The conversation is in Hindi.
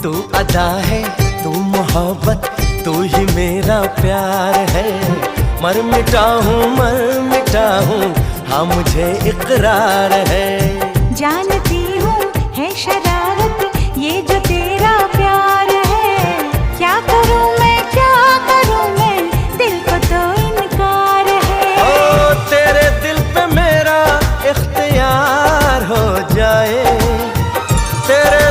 तू अदा है, तू मोहब्बत, तू ही मेरा प्यार है। मर मिटा हूँ, हाँ मुझे इकरार है। जानती हूँ है शरारत